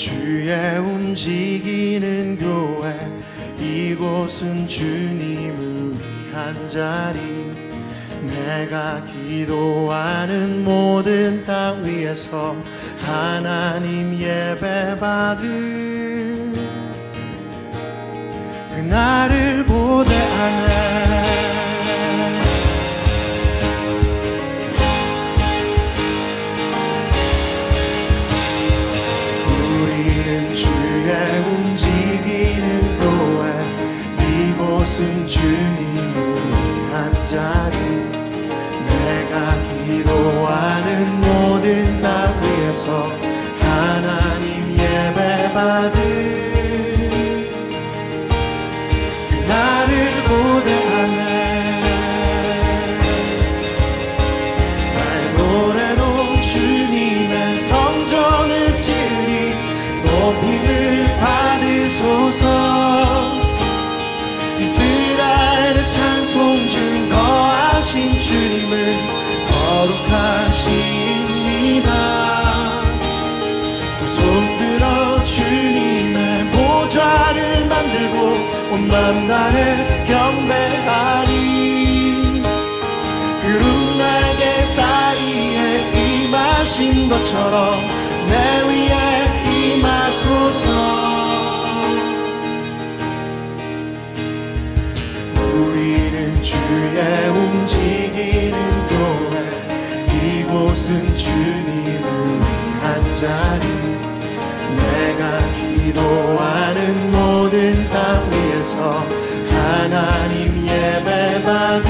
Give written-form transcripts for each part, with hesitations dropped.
주의 움직이는 교회, 이곳은 주님을 위한 자리. 내가 기도하는 모든 땅 위에서 하나님 예배받을 그날을 고대하네. 움직이는 교회, 이곳은 주님을 위한 자리. 내가 기도하는 모든 땅 위에서 하나님 예배받을 그날을 고대하네. 나의 노래로 주님의 성전을 지으리. 높임을 받으소서. 이스라엘의 찬송 중 거하신 주님을 거룩하십니다. 두 손 들어 주님의 보좌를 만들고 온 맘 다해 경배하리. 구름 날개 사이에 임하신 것처럼 내 위에 임하소서. 우리는 주의 움직이는 교회, 이곳은 주님을 위한 자리. 내가 기도하는 모든 땅 위에서 하나님 예배받을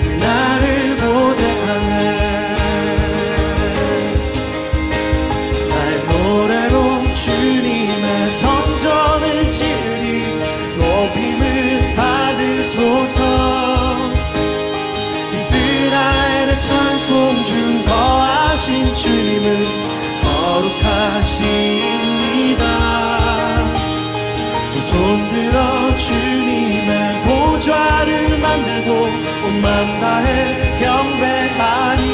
그날을 고대하네. 주님의 성전을 지으리. 높임을 받으소서. 이스라엘의 찬송 중 거하신 주님을 거룩하십니다. 두 손 들어 주님의 보좌를 만들고 온 맘 다해 경배하리.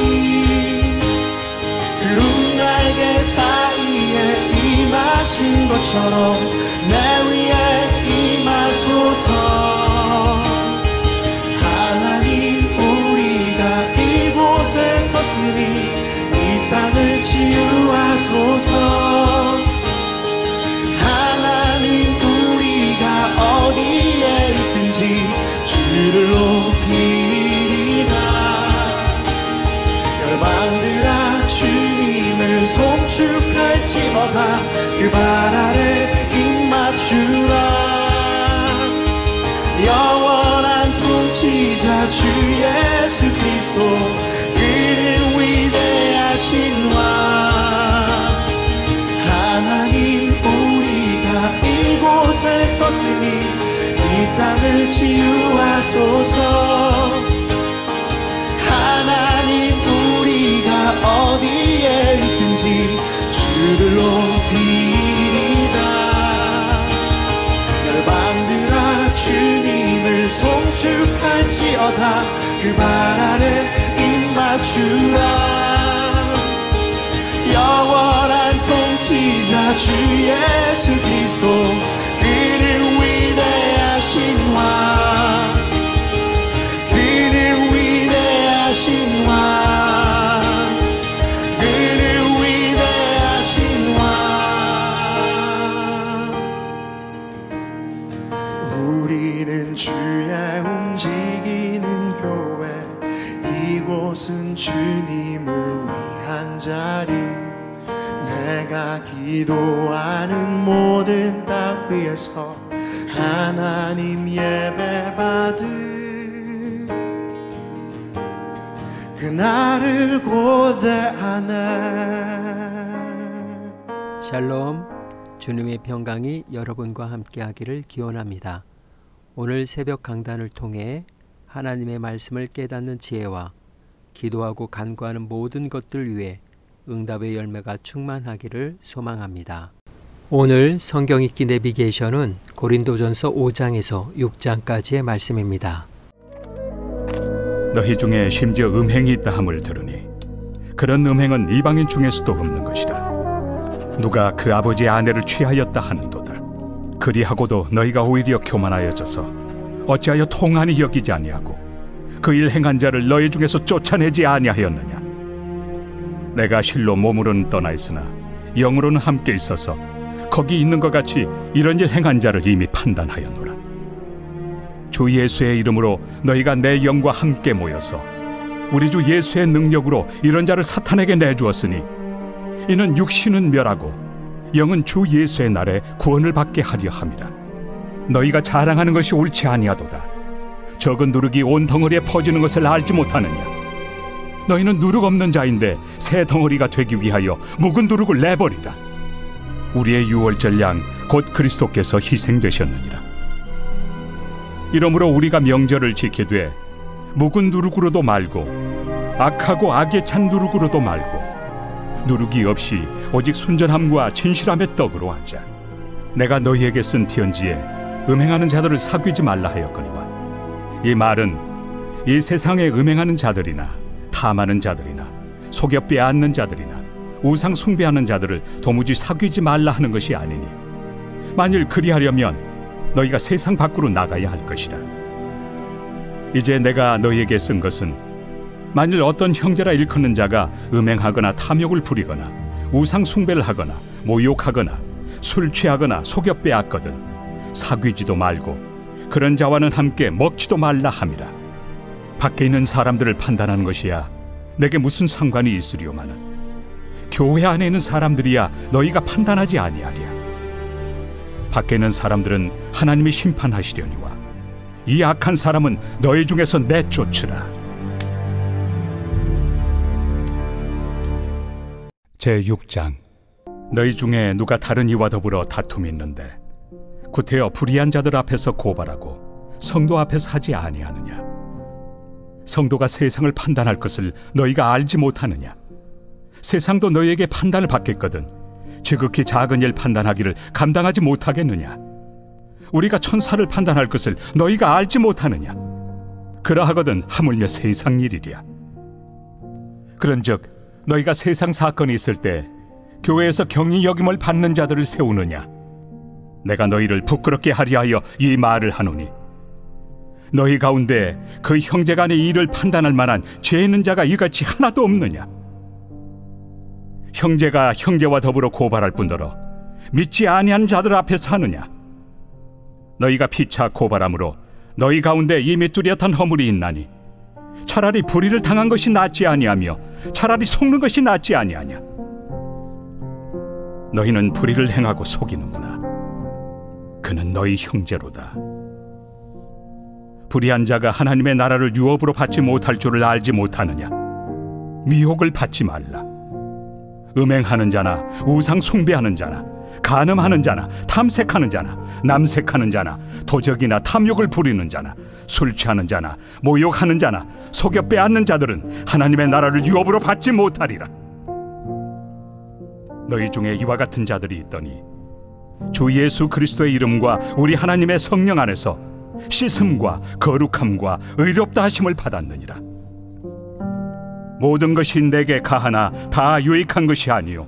구름 날개 사이에 임하신 것처럼 내 위에 임하소서. 하나님, 우리가 이곳에 섰으니 이 땅을 치유하소서. 하나님, 우리가 어디에 있든지 주를 높이리라. 열방들아 주님을 송축할지어다. 그 발 아래 입맞추라. 영원한 통치자 주 예수 그리스도, 그는 위대하신 왕. 하나님, 우리가 이곳에 섰으니 이 땅을 치유하소서. 하나님, 우리가 어디에 있든지 주를 높이리다. 열방들아 주님을 송축할지어다. 그 발 아래 입맞추라. 영원한 통치자 주 예수 그리스도, 그는 위대하신 왕. 그는 위대하신 왕. 그는 위대하신 왕. 우리는 주의 움직이는 교회, 이곳은 주님을 위한 자리. 내가 기도하는 모든 땅 위에서 하나님 예배받을 그날을 고대하네. 샬롬, 주님의 평강이 여러분과 함께하기를 기원합니다. 오늘 새벽 강단을 통해 하나님의 말씀을 깨닫는 지혜와 기도하고 간구하는 모든 것들 위해 응답의 열매가 충만하기를 소망합니다. 오늘 성경 읽기 내비게이션은 고린도전서 5장에서 6장까지의 말씀입니다. 너희 중에 심지어 음행이 있다 함을 들으니 그런 음행은 이방인 중에서도 없는 것이라. 누가 그 아버지의 아내를 취하였다 하는도다. 그리하고도 너희가 오히려 교만하여져서 어찌하여 통한이 여기지 아니하고 그 일 행한 자를 너희 중에서 쫓아내지 아니하였느냐. 내가 실로 몸으로는 떠나 있으나 영으로는 함께 있어서 거기 있는 것 같이 이런 일 행한 자를 이미 판단하였노라. 주 예수의 이름으로 너희가 내 영과 함께 모여서 우리 주 예수의 능력으로 이런 자를 사탄에게 내주었으니 이는 육신은 멸하고 영은 주 예수의 날에 구원을 받게 하려 함이라. 너희가 자랑하는 것이 옳지 아니하도다. 적은 누룩이 온 덩어리에 퍼지는 것을 알지 못하느냐. 너희는 누룩 없는 자인데 새 덩어리가 되기 위하여 묵은 누룩을 내버리라. 우리의 유월절 양 곧 그리스도께서 희생되셨느니라. 이러므로 우리가 명절을 지키되 묵은 누룩으로도 말고 악하고 악에 찬 누룩으로도 말고 누룩이 없이 오직 순전함과 진실함의 떡으로 하자. 내가 너희에게 쓴 편지에 음행하는 자들을 사귀지 말라 하였거니와 이 말은 이 세상에 음행하는 자들이나 탐하는 자들이나 속여 빼앗는 자들이나 우상 숭배하는 자들을 도무지 사귀지 말라 하는 것이 아니니 만일 그리하려면 너희가 세상 밖으로 나가야 할 것이라. 이제 내가 너희에게 쓴 것은 만일 어떤 형제라 일컫는 자가 음행하거나 탐욕을 부리거나 우상 숭배를 하거나 모욕하거나 술 취하거나 속여 빼앗거든 사귀지도 말고 그런 자와는 함께 먹지도 말라 함이라. 밖에 있는 사람들을 판단하는 것이야 내게 무슨 상관이 있으리오마는 교회 안에 있는 사람들이야 너희가 판단하지 아니하랴. 밖에 있는 사람들은 하나님이 심판하시려니와 이 악한 사람은 너희 중에서 내쫓으라. 제6장. 너희 중에 누가 다른 이와 더불어 다툼이 있는데 구태여 불의한 자들 앞에서 고발하고 성도 앞에서 하지 아니하느냐. 성도가 세상을 판단할 것을 너희가 알지 못하느냐. 세상도 너희에게 판단을 받겠거든 지극히 작은 일 판단하기를 감당하지 못하겠느냐. 우리가 천사를 판단할 것을 너희가 알지 못하느냐. 그러하거든 하물며 세상 일이랴. 그런즉 너희가 세상 사건이 있을 때 교회에서 경히 여김을 받는 자들을 세우느냐. 내가 너희를 부끄럽게 하려 하여 이 말을 하노니 너희 가운데 그 형제 간의 일을 판단할 만한 죄 있는 자가 이같이 하나도 없느냐. 형제가 형제와 더불어 고발할 뿐더러 믿지 아니한 자들 앞에서 하느냐. 너희가 피차 고발함으로 너희 가운데 이미 뚜렷한 허물이 있나니 차라리 불의를 당한 것이 낫지 아니하며 차라리 속는 것이 낫지 아니하냐. 너희는 불의를 행하고 속이는구나. 그는 너희 형제로다. 불의한 자가 하나님의 나라를 유업으로 받지 못할 줄을 알지 못하느냐. 미혹을 받지 말라. 음행하는 자나 우상 숭배하는 자나 간음하는 자나 탐색하는 자나 남색하는 자나 도적이나 탐욕을 부리는 자나 술 취하는 자나 모욕하는 자나 속여 빼앗는 자들은 하나님의 나라를 유업으로 받지 못하리라. 너희 중에 이와 같은 자들이 있더니 주 예수 그리스도의 이름과 우리 하나님의 성령 안에서 씻음과 거룩함과 의롭다 하심을 받았느니라. 모든 것이 내게 가하나 다 유익한 것이 아니요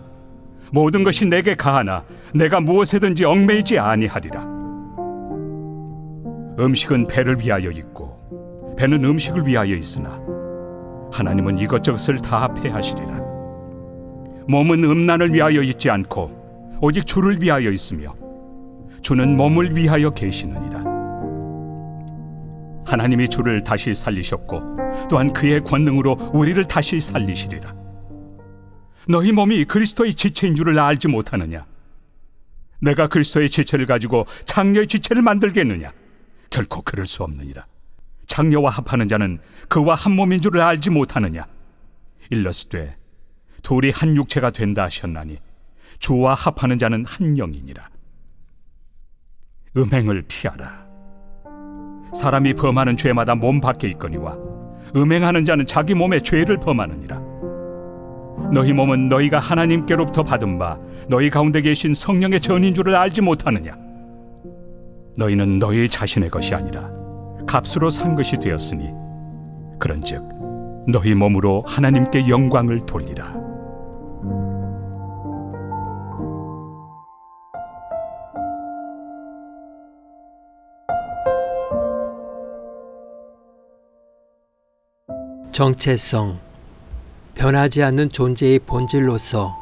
모든 것이 내게 가하나 내가 무엇에든지 얽매이지 아니하리라. 음식은 배를 위하여 있고 배는 음식을 위하여 있으나 하나님은 이것저것을 다 패하시리라. 몸은 음란을 위하여 있지 않고 오직 주를 위하여 있으며 주는 몸을 위하여 계시느니라. 하나님이 주를 다시 살리셨고 또한 그의 권능으로 우리를 다시 살리시리라. 너희 몸이 그리스도의 지체인 줄을 알지 못하느냐. 내가 그리스도의 지체를 가지고 장녀의 지체를 만들겠느냐. 결코 그럴 수 없느니라. 장녀와 합하는 자는 그와 한 몸인 줄을 알지 못하느냐. 일러스되 둘이 한 육체가 된다 하셨나니 주와 합하는 자는 한 영이니라. 음행을 피하라. 사람이 범하는 죄마다 몸 밖에 있거니와 음행하는 자는 자기 몸에 죄를 범하느니라. 너희 몸은 너희가 하나님께로부터 받은 바 너희 가운데 계신 성령의 전인 줄을 알지 못하느냐. 너희는 너희 자신의 것이 아니라 값으로 산 것이 되었으니 그런즉 너희 몸으로 하나님께 영광을 돌리라. 정체성, 변하지 않는 존재의 본질로서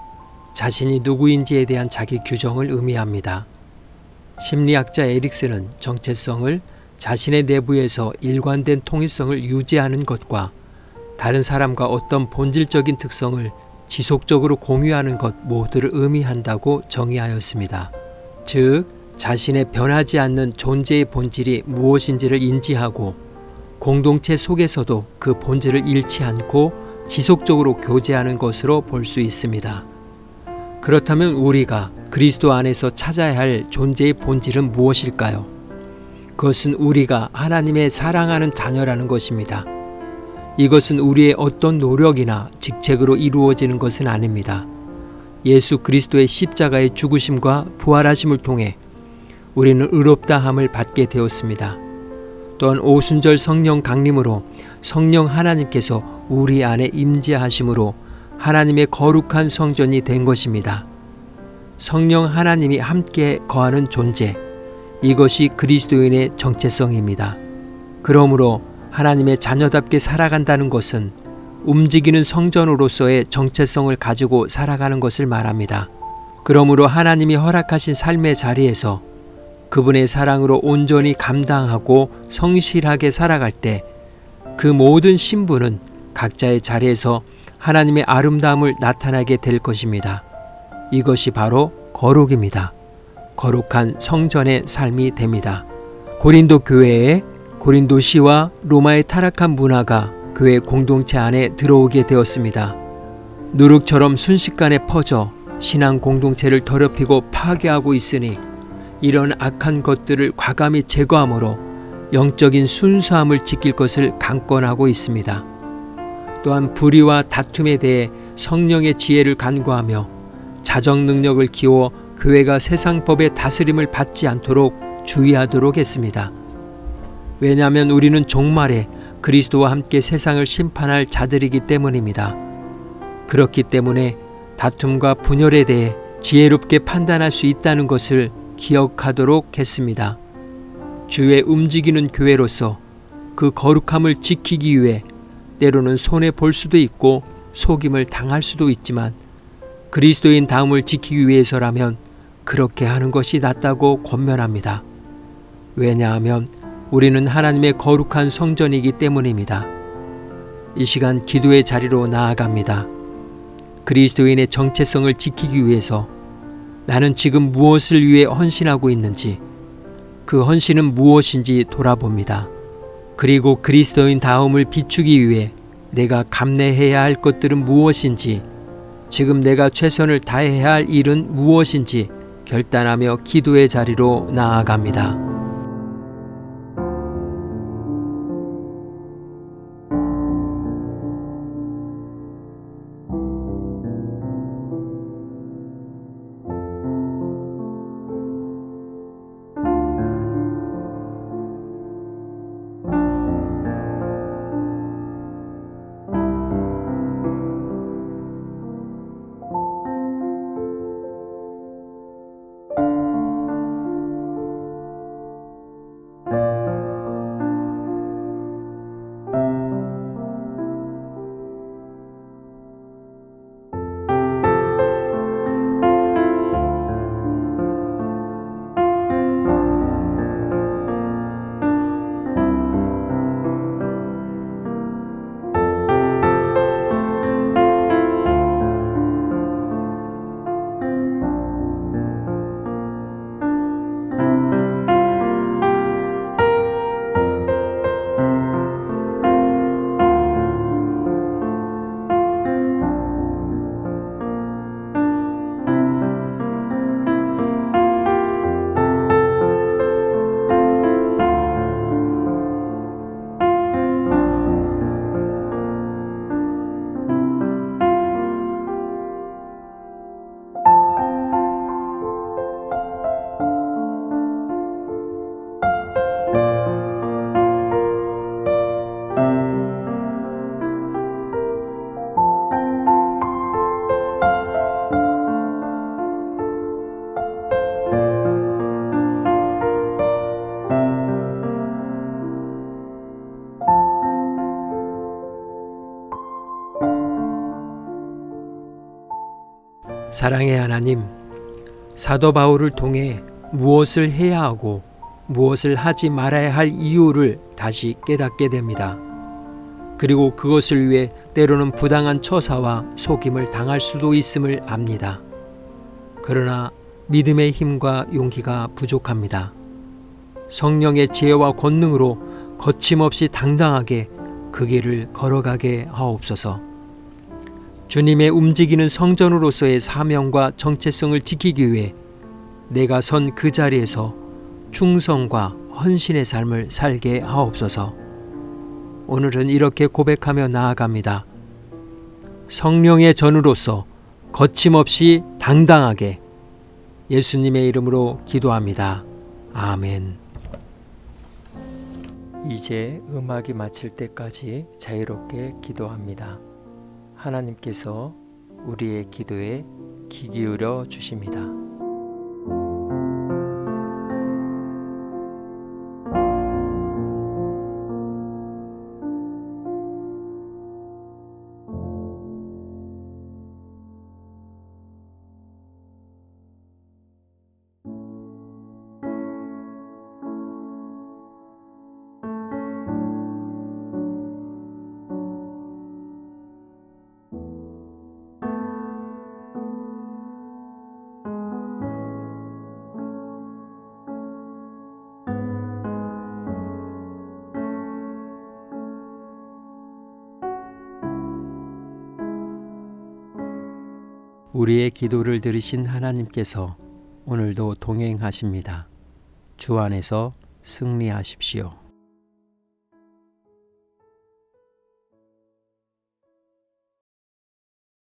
자신이 누구인지에 대한 자기 규정을 의미합니다. 심리학자 에릭슨은 정체성을 자신의 내부에서 일관된 통일성을 유지하는 것과 다른 사람과 어떤 본질적인 특성을 지속적으로 공유하는 것 모두를 의미한다고 정의하였습니다. 즉, 자신의 변하지 않는 존재의 본질이 무엇인지를 인지하고 공동체 속에서도 그 본질을 잃지 않고 지속적으로 교제하는 것으로 볼 수 있습니다. 그렇다면 우리가 그리스도 안에서 찾아야 할 존재의 본질은 무엇일까요? 그것은 우리가 하나님의 사랑하는 자녀라는 것입니다. 이것은 우리의 어떤 노력이나 직책으로 이루어지는 것은 아닙니다. 예수 그리스도의 십자가의 죽으심과 부활하심을 통해 우리는 의롭다함을 받게 되었습니다. 또한 오순절 성령 강림으로 성령 하나님께서 우리 안에 임재하심으로 하나님의 거룩한 성전이 된 것입니다. 성령 하나님이 함께 거하는 존재, 이것이 그리스도인의 정체성입니다. 그러므로 하나님의 자녀답게 살아간다는 것은 움직이는 성전으로서의 정체성을 가지고 살아가는 것을 말합니다. 그러므로 하나님이 허락하신 삶의 자리에서 그분의 사랑으로 온전히 감당하고 성실하게 살아갈 때 그 모든 신분은 각자의 자리에서 하나님의 아름다움을 나타나게 될 것입니다. 이것이 바로 거룩입니다. 거룩한 성전의 삶이 됩니다. 고린도 교회에 고린도시와 로마의 타락한 문화가 교회 공동체 안에 들어오게 되었습니다. 누룩처럼 순식간에 퍼져 신앙 공동체를 더럽히고 파괴하고 있으니 이런 악한 것들을 과감히 제거함으로 영적인 순수함을 지킬 것을 강권하고 있습니다. 또한 불의와 다툼에 대해 성령의 지혜를 간구하며 자정 능력을 키워 교회가 세상 법의 다스림을 받지 않도록 주의하도록 했습니다. 왜냐하면 우리는 종말에 그리스도와 함께 세상을 심판할 자들이기 때문입니다. 그렇기 때문에 다툼과 분열에 대해 지혜롭게 판단할 수 있다는 것을 기억하도록 했습니다. 주의 움직이는 교회로서 그 거룩함을 지키기 위해 때로는 손해볼 수도 있고 속임을 당할 수도 있지만 그리스도인 다움을 지키기 위해서라면 그렇게 하는 것이 낫다고 권면합니다. 왜냐하면 우리는 하나님의 거룩한 성전이기 때문입니다. 이 시간 기도의 자리로 나아갑니다. 그리스도인의 정체성을 지키기 위해서 나는 지금 무엇을 위해 헌신하고 있는지, 그 헌신은 무엇인지 돌아봅니다. 그리고 그리스도인 다움을 비추기 위해 내가 감내해야 할 것들은 무엇인지, 지금 내가 최선을 다해야 할 일은 무엇인지 결단하며 기도의 자리로 나아갑니다. 사랑의 하나님, 사도 바울을 통해 무엇을 해야 하고 무엇을 하지 말아야 할 이유를 다시 깨닫게 됩니다. 그리고 그것을 위해 때로는 부당한 처사와 속임을 당할 수도 있음을 압니다. 그러나 믿음의 힘과 용기가 부족합니다. 성령의 지혜와 권능으로 거침없이 당당하게 그 길을 걸어가게 하옵소서. 주님의 움직이는 성전으로서의 사명과 정체성을 지키기 위해 내가 선 그 자리에서 충성과 헌신의 삶을 살게 하옵소서. 오늘은 이렇게 고백하며 나아갑니다. 성령의 전우로서 거침없이 당당하게 예수님의 이름으로 기도합니다. 아멘. 이제 음악이 마칠 때까지 자유롭게 기도합니다. 하나님께서 우리의 기도에 귀 기울여 주십니다. 우리의 기도를 들으신 하나님께서 오늘도 동행하십니다. 주 안에서 승리하십시오.